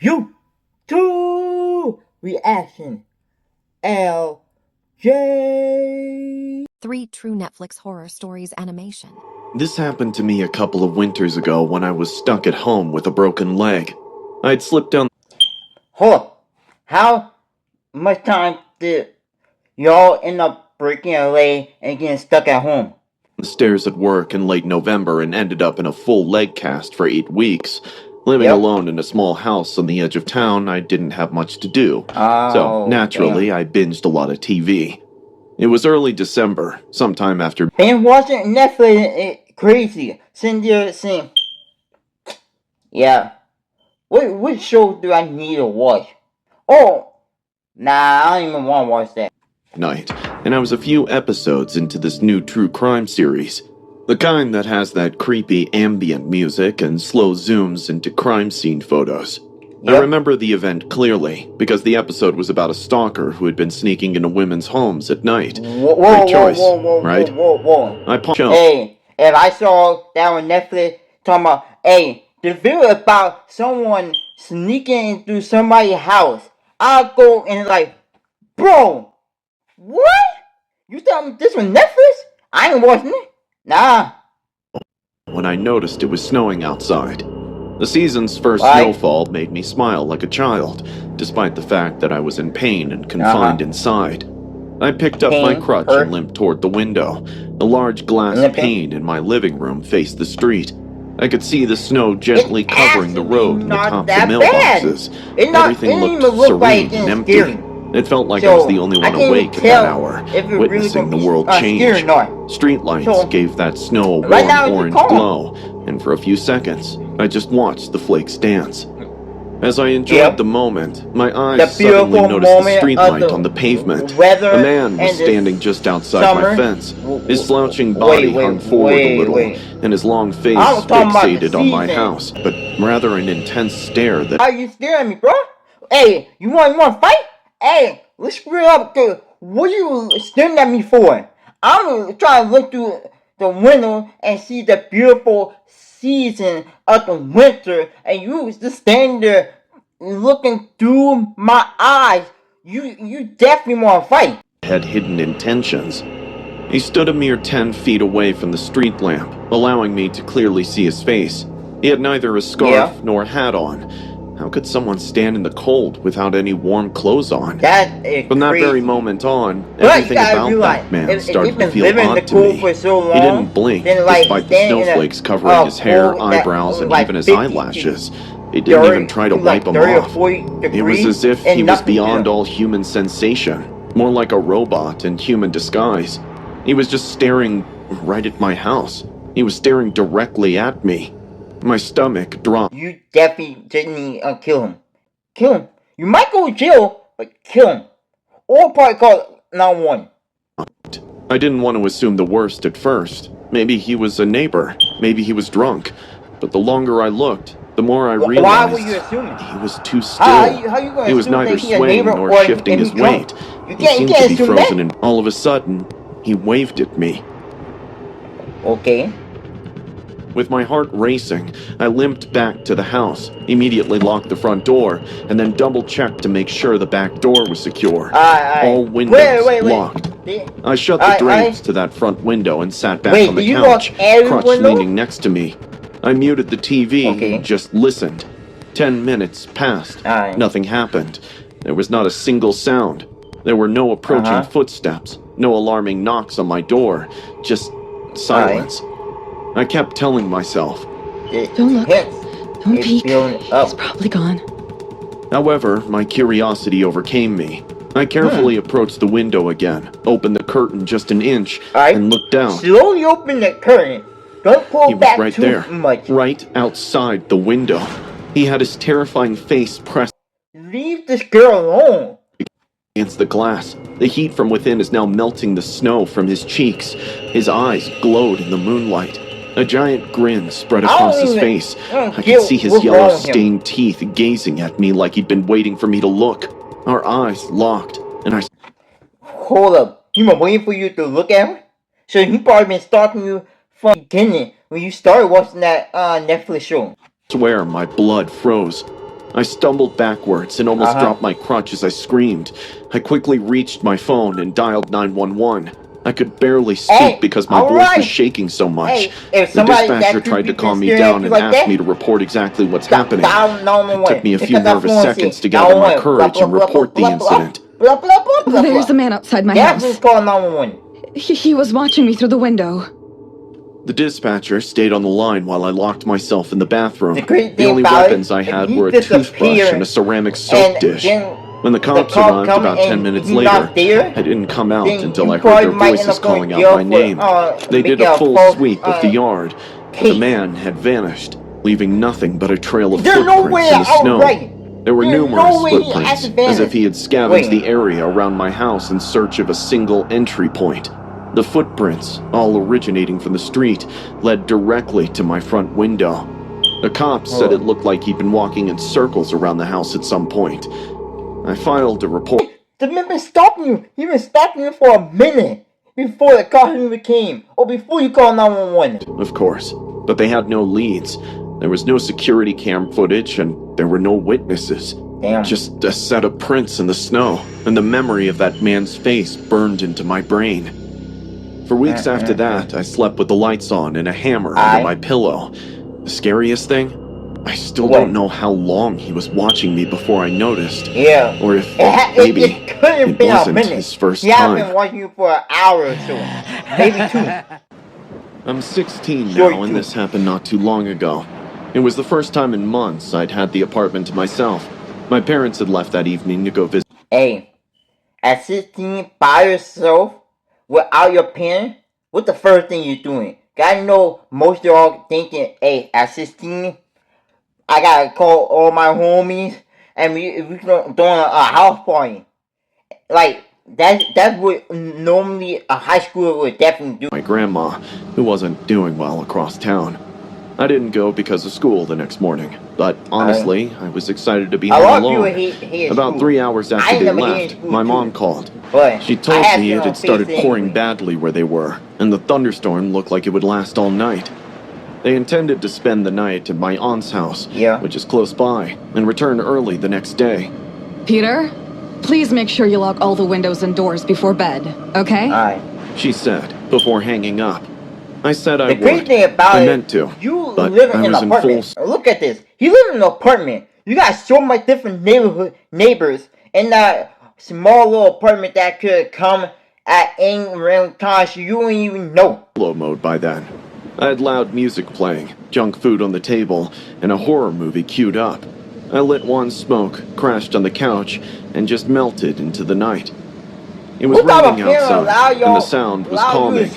YouTube reaction. LJ. 3 True Netflix Horror Stories animation. This happened to me a couple of winters ago when I was stuck at home with a broken leg. I'd slipped down. How much time did y'all end up breaking a leg and getting stuck at home? The stairs at work in late November and ended up in a full leg cast for 8 weeks. Living alone in a small house on the edge of town, I didn't have much to do. So, naturally, I binged a lot of TV. It was early December, sometime after... And watching Netflix crazy. Sitting there saying, yeah, what show do I need to watch? Oh, nah, I don't even want to watch that. Night, and I was a few episodes into this new true crime series. The kind that has that creepy ambient music and slow zooms into crime scene photos. I remember the event clearly, because the episode was about a stalker who had been sneaking into women's homes at night. Great choice, right? Hey, if I saw that on Netflix talking about, hey, the video about someone sneaking into somebody's house, I'll go and like, bro, what? You telling me this was Netflix? I ain't watching it. Nah. When I noticed it was snowing outside. The season's first snowfall made me smile like a child, despite the fact that I was in pain and confined inside. I picked up my crutch and limped toward the window. A large glass pane in my living room faced the street. I could see the snow gently covering the road and the tops of mailboxes. Everything looked serene and empty. It felt like I was the only one awake at that hour, witnessing the world change. Streetlights gave that snow a warm orange glow, and for a few seconds, I just watched the flakes dance. As I enjoyed the moment, my eyes suddenly noticed the streetlight on the pavement. A man was standing just outside my fence. His slouching body hung forward a little, and his long face fixated on my house, but rather an intense stare that... Are you staring at me, bro? Hey, you want to fight? Hey, let's screw up. What are you staring at me for? I'm trying to look through the window and see the beautiful season of the winter, and you just standing there looking through my eyes. You definitely want to fight. Had hidden intentions. He stood a mere 10 feet away from the street lamp, allowing me to clearly see his face. He had neither a scarf nor hat on. How could someone stand in the cold without any warm clothes on? From that very moment on, everything about that man started to feel odd to me. He didn't blink, despite the snowflakes covering his hair, eyebrows, and even his eyelashes. He didn't even try to wipe them off. It was as if he was beyond all human sensation, more like a robot in human disguise. He was just staring right at my house. He was staring directly at me. My stomach dropped. You definitely didn't kill him. Kill him. You might go to jail, but kill him. Or probably call 911. I didn't want to assume the worst at first. Maybe he was a neighbor. Maybe he was drunk. But the longer I looked, the more I realized why were you assuming? He was too still. He was neither swaying nor shifting his weight. He seemed to be frozen, and all of a sudden, he waved at me. Okay. With my heart racing, I limped back to the house, immediately locked the front door, and then double-checked to make sure the back door was secure. All windows locked. I shut the drapes to that front window and sat back on the couch, crutch leaning next to me. I muted the TV and just listened. 10 minutes passed. Nothing happened. There was not a single sound. There were no approaching footsteps, no alarming knocks on my door, just silence. I kept telling myself, Don't look. Don't peek. He's probably gone. However, my curiosity overcame me. I carefully approached the window again, opened the curtain just an inch, and looked down. Slowly open the curtain. Don't pull back right too there, much. Right outside the window. He had his terrifying face pressed Leave this girl alone. Against the glass. The heat from within is now melting the snow from his cheeks. His eyes glowed in the moonlight. A giant grin spread across his face. I could see his yellow stained teeth gazing at me like he'd been waiting for me to look. Our eyes locked, and I... Hold up. He been waiting for you to look at him? So he probably been stalking you from the beginning when you started watching that Netflix show. I swear my blood froze. I stumbled backwards and almost dropped my crutch as I screamed. I quickly reached my phone and dialed 911. I could barely speak because my voice was shaking so much. The dispatcher tried to calm me down and asked me to report exactly what's happening. It took me a few nervous seconds to gather my courage and report the incident. There's a man outside my house. Please call 911. He was watching me through the window. The dispatcher stayed on the line while I locked myself in the bathroom. The only weapons I had were a toothbrush and a ceramic soap dish. When the cops arrived about 10 minutes later, I didn't come out until I heard their voices calling out my name. They did a full sweep of the yard. The man had vanished, leaving nothing but a trail of footprints in the snow. There were numerous footprints, as if he had scavenged the area around my house in search of a single entry point. The footprints, all originating from the street, led directly to my front window. The cops said it looked like he'd been walking in circles around the house at some point. I filed a report. The man been stalking you. He been stalking you for a minute before the car even came, or before you called 911. Of course, but they had no leads. There was no security cam footage, and there were no witnesses. Damn. Just a set of prints in the snow, and the memory of that man's face burned into my brain. For weeks after that, I slept with the lights on and a hammer under my pillow. The scariest thing? I still don't know how long he was watching me before I noticed. Yeah. Or if maybe it wasn't his first time. He has been watching you for an hour or so. Maybe 2. I'm 16 now, and this happened not too long ago. It was the first time in months I'd had the apartment to myself. My parents had left that evening to go visit. Hey, at 16 by yourself, without your parents, what's the first thing you're doing? I know most of y'all thinking, hey, at 16, I gotta call all my homies and we doing a house party. Like, that's what normally a high schooler would definitely do. My grandma, who wasn't doing well across town. I didn't go because of school the next morning, but honestly, I was excited to be home alone. About 3 hours after they left, my mom called. She told me it had started pouring badly where they were, and the thunderstorm looked like it would last all night. They intended to spend the night at my aunt's house, which is close by, and return early the next day. Peter, please make sure you lock all the windows and doors before bed, okay? She said, before hanging up. I said I would. The great thing about I meant to, you but live I in was an in full... apartment. Look at this. You live in an apartment. You got so much different neighbors in that small little apartment that could come at any random time, so you wouldn't even know. Slow mode by then. I had loud music playing, junk food on the table, and a horror movie queued up. I lit one smoke, crashed on the couch, and just melted into the night. It was raining outside, and the sound was calming.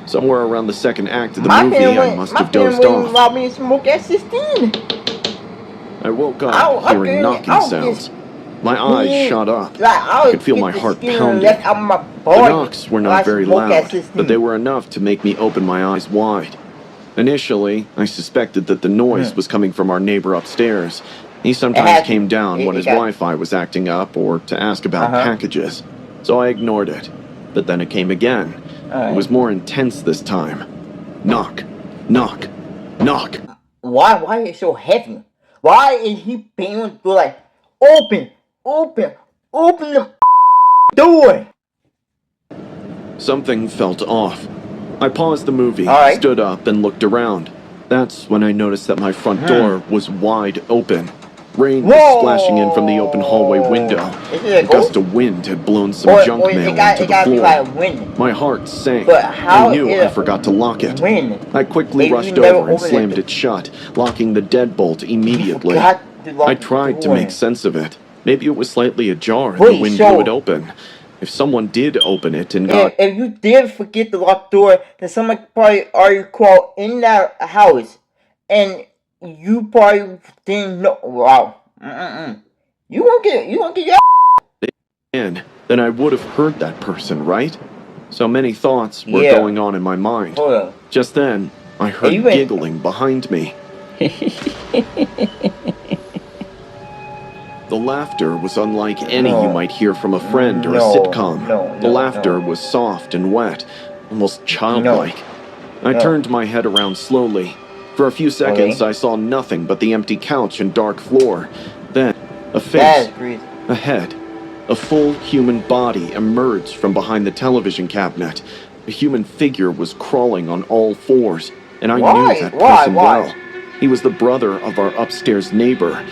Somewhere around the second act of the movie, I must have dozed off. Allowed me to smoke at 16. I woke up hearing knocking sounds. My eyes shot up. I could feel my heart pounding. The knocks were not very loud, but they were enough to make me open my eyes wide. Initially, I suspected that the noise was coming from our neighbor upstairs. He sometimes came down when his Wi-Fi was acting up or to ask about packages. So I ignored it. But then it came again. It was more intense this time. Knock. Knock. Knock. Why is it so heavy? Why is he banging the door like, open the door? Something felt off. I paused the movie, stood up, and looked around. That's when I noticed that my front door was wide open. Rain was splashing in from the open hallway window. A gust of wind had blown some junk mail onto the floor. My heart sank. I knew I forgot to lock it. I quickly rushed over and slammed it shut, locking the deadbolt immediately. I tried to make sense of it. Maybe it was slightly ajar and the wind blew it open. If someone did open it and got... If you did forget the locked door, then someone probably already crawled in that house. And you probably didn't know. Wow. You won't get your in, then I would have heard that person, right? So many thoughts were going on in my mind. Just then, I heard giggling behind me. The laughter was unlike any you might hear from a friend or a sitcom. The laughter was soft and wet, almost childlike. I turned my head around slowly. For a few seconds, I saw nothing but the empty couch and dark floor. Then A face, a head, a full human body emerged from behind the television cabinet. A human figure was crawling on all fours, and I knew that person well. He was the brother of our upstairs neighbor.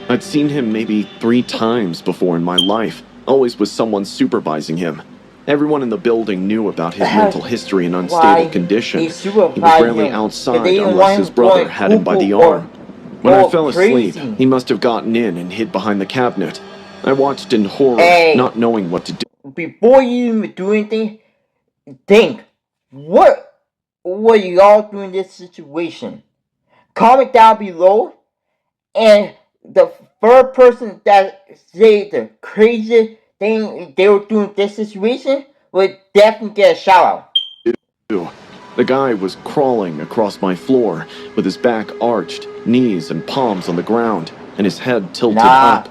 I'd seen him maybe 3 times before in my life, always with someone supervising him. Everyone in the building knew about his mental history and unstable condition. He was rarely outside unless his brother had him by the arm. When I fell asleep, he must have gotten in and hid behind the cabinet. I watched in horror, not knowing what to do. Before you do anything, think, what were y'all doing in this situation? Comment down below, and the first person that said the craziest thing they were doing in this situation would definitely get a shout out. The guy was crawling across my floor with his back arched, knees and palms on the ground, and his head tilted up.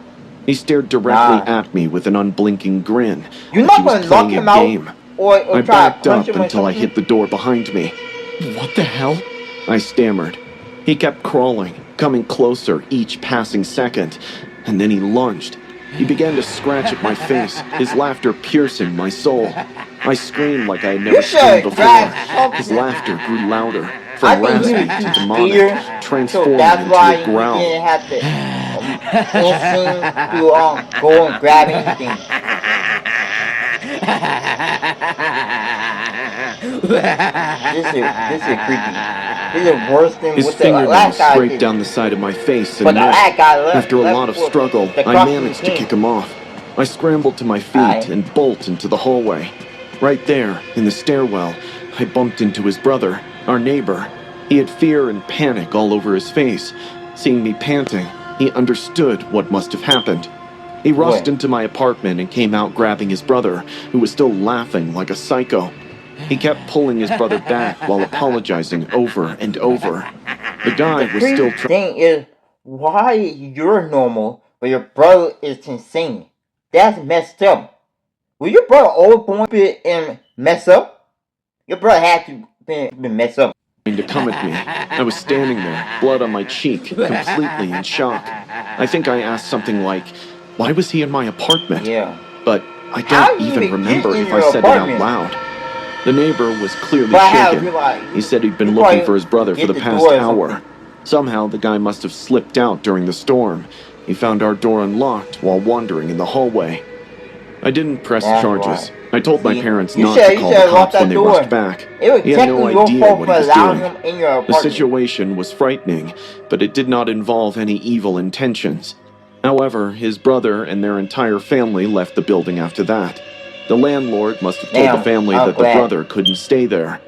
He stared directly at me with an unblinking grin. You're not going to knock him out or I backed up until I hit the door behind me. What the hell? I stammered. He kept crawling, coming closer each passing second, and then he lunged. He began to scratch at my face, his laughter piercing my soul. I screamed like I had never screamed before. His laughter grew louder, from raspy to demonic, transforming into a growl. Go and grab anything. This is creepy. This is worse than his what the last fingernails guy scraped did. down the side of my face and neck. After a lot of struggle, I managed to kick him off. I scrambled to my feet and bolted into the hallway. Right there, in the stairwell, I bumped into his brother, our neighbor. He had fear and panic all over his face. Seeing me panting, he understood what must have happened. He rushed into my apartment and came out grabbing his brother, who was still laughing like a psycho. He kept pulling his brother back while apologizing over and over. The guy was still The thing is, why you're normal, but your brother is insane? That's messed up. Was your brother always born and mess up? Your brother had to be messed up. To come at me. I was standing there, blood on my cheek, completely in shock. I think I asked something like, why was he in my apartment? Yeah. But I don't even remember if I said it out loud. The neighbor was clearly shaken. He said he'd been looking for his brother for the past hour. Somehow the guy must have slipped out during the storm. He found our door unlocked while wandering in the hallway. I didn't press charges. I told my parents not to call the cops when they rushed back. He had no idea what he was doing. The situation was frightening, but it did not involve any evil intentions. However, his brother and their entire family left the building after that. The landlord must have told the family that the brother couldn't stay there.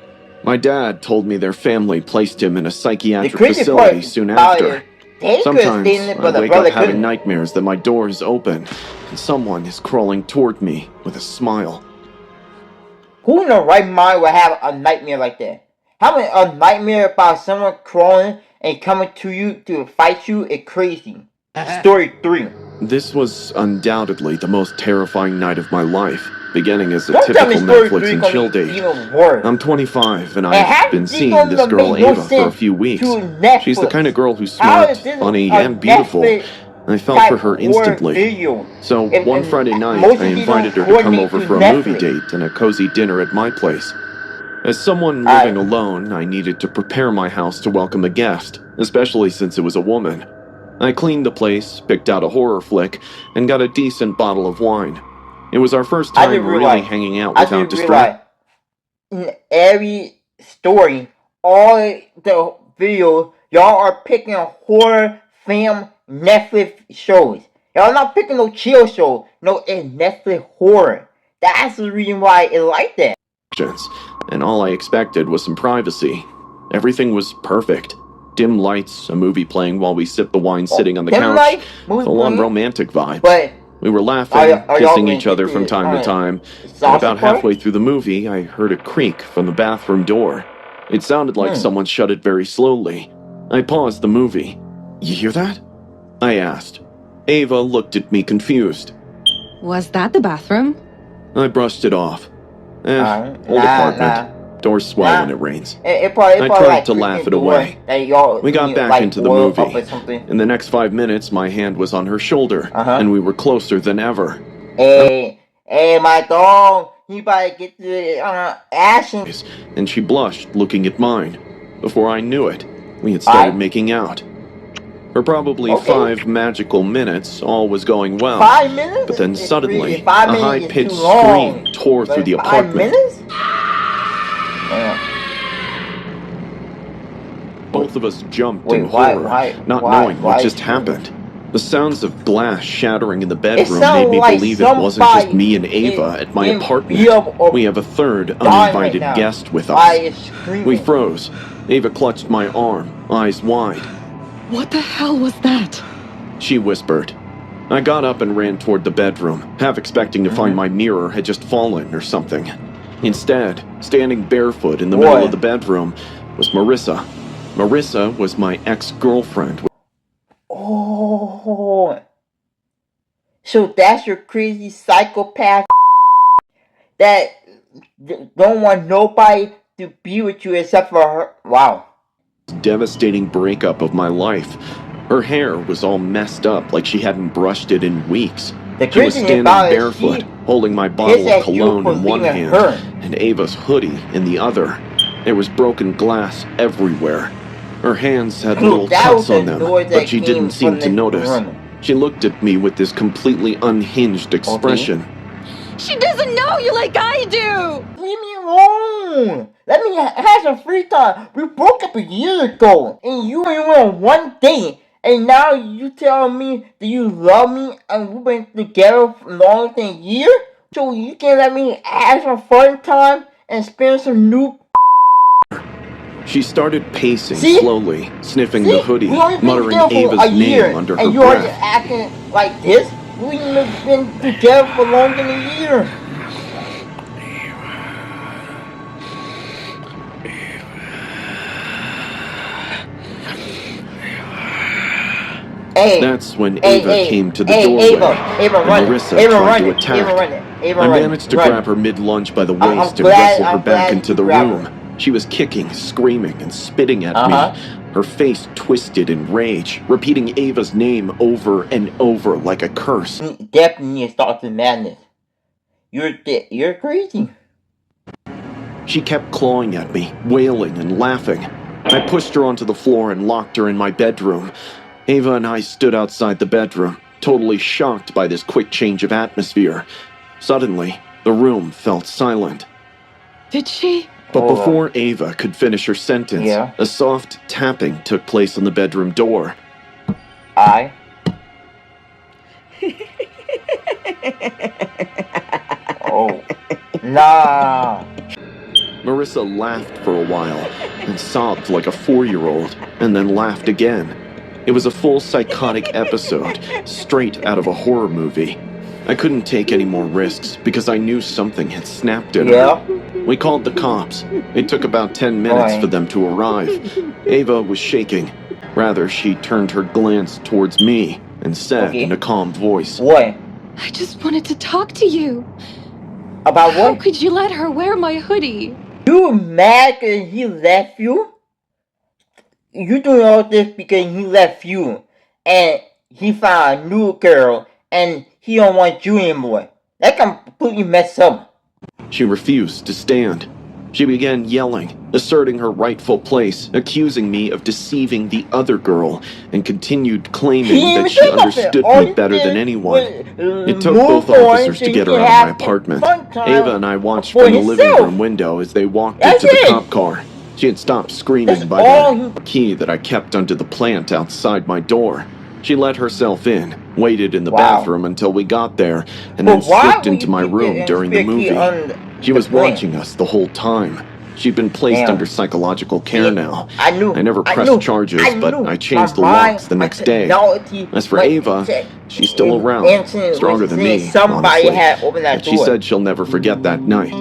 My dad told me their family placed him in a psychiatric facility soon after. Sometimes I wake up having nightmares that my door is open and someone is crawling toward me with a smile. Who in the right mind would have a nightmare like that? Having a nightmare about someone crawling and coming to you to fight you is crazy. Story 3. This was undoubtedly the most terrifying night of my life, beginning as a typical Netflix and chill date. I'm 25 and I've been seeing this girl Ava for a few weeks. She's the kind of girl who's smart, funny, and beautiful. I fell for her instantly. So one Friday night, I invited her to come over for a movie date and a cozy dinner at my place. As someone living alone, I needed to prepare my house to welcome a guest, especially since it was a woman. I cleaned the place, picked out a horror flick, and got a decent bottle of wine. It was our first time really hanging out without distraction. In every story, all the videos, y'all are picking horror film Netflix shows. Y'all not picking no chill show. No, it's Netflix horror. That's the reason why it's like that. And all I expected was some privacy. Everything was perfect. Dim lights, a movie playing while we sipped the wine sitting on the couch. Full-on romantic vibe. But we were laughing, kissing each other from time to time. And about halfway through the movie, I heard a creak from the bathroom door. It sounded like someone shut it very slowly. I paused the movie. You hear that? I asked. Ava looked at me confused. Was that the bathroom? I brushed it off. Old apartment. Doors swell when it rains. It probably I tried like to laugh it door away. We got back into the movie. In the next 5 minutes, my hand was on her shoulder, and we were closer than ever. Hey, my dog, he about to get the action. And she blushed, looking at mine. Before I knew it, we had started making out. For probably 5 magical minutes, all was going well. 5 minutes? But then suddenly, a 5 minutes high-pitched is too long. scream tore through the 5 apartment. minutes? Both of us jumped in horror, not knowing what just happened. The sounds of glass shattering in the bedroom made me believe it wasn't just me and Ava at my apartment. We have a third uninvited guest with us. We froze. Ava clutched my arm, eyes wide. What the hell was that? She whispered. I got up and ran toward the bedroom, half expecting to find my mirror had just fallen or something. Instead, standing barefoot in the middle of the bedroom was Marissa. Marissa was my ex-girlfriend. Oh, so that's your crazy psychopath that don't want nobody to be with you except for her. Wow. Devastating breakup of my life. Her hair was all messed up like she hadn't brushed it in weeks. She was standing barefoot, holding my bottle of cologne in one hand and Ava's hoodie in the other. There was broken glass everywhere. Her hands had little cuts on them, but she didn't seem to notice. She looked at me with this completely unhinged expression. She doesn't know you like I do! Leave me alone! Let me have some free time. We broke up a year ago, and you only went on one date, and now you tell me that you love me, and we've been together for longer than a year? So you can let me have some fun time and spend some new. She started pacing slowly, sniffing the hoodie, muttering Ava's name under her and you breath. already acting like this? We've been together for longer than a year. That's when Ava came to the doorway, and Marissa tried to attack. I managed to grab her mid-lunge by the waist and wrestle her back into the room. She was kicking, screaming, and spitting at me. Her face twisted in rage, repeating Ava's name over and over like a curse. Definitely starts in madness. You're crazy. She kept clawing at me, wailing and laughing. I pushed her onto the floor and locked her in my bedroom. Ava and I stood outside the bedroom, totally shocked by this quick change of atmosphere. Suddenly, the room felt silent. Did she? But before Ava could finish her sentence, a soft tapping took place on the bedroom door. Nah. Marissa laughed for a while and sobbed like a 4-year-old, and then laughed again. It was a full psychotic episode, straight out of a horror movie. I couldn't take any more risks because I knew something had snapped in her. We called the cops. It took about 10 minutes for them to arrive. Ava was shaking. Rather, she turned her glance towards me and said in a calm voice, What? I just wanted to talk to you. About what? How could you let her wear my hoodie? You mad because he left you? You doing all this because he left you and he found a new girl and he don't want you anymore. That completely messed up. She refused to stand. She began yelling, asserting her rightful place, accusing me of deceiving the other girl, and continued claiming that she understood me better than anyone. It took both officers to get her out of my apartment. Ava and I watched from the living room window as they walked into the cop car. She had stopped screaming by the key that I kept under the plant outside my door. She let herself in, waited in the bathroom until we got there, and then slipped into my room during the movie. She was watching us the whole time. She'd been placed under psychological care now. I never pressed charges, but I changed the locks the next day. As for Ava, she's still around, stronger than me, honestly. And she said she'll never forget that night.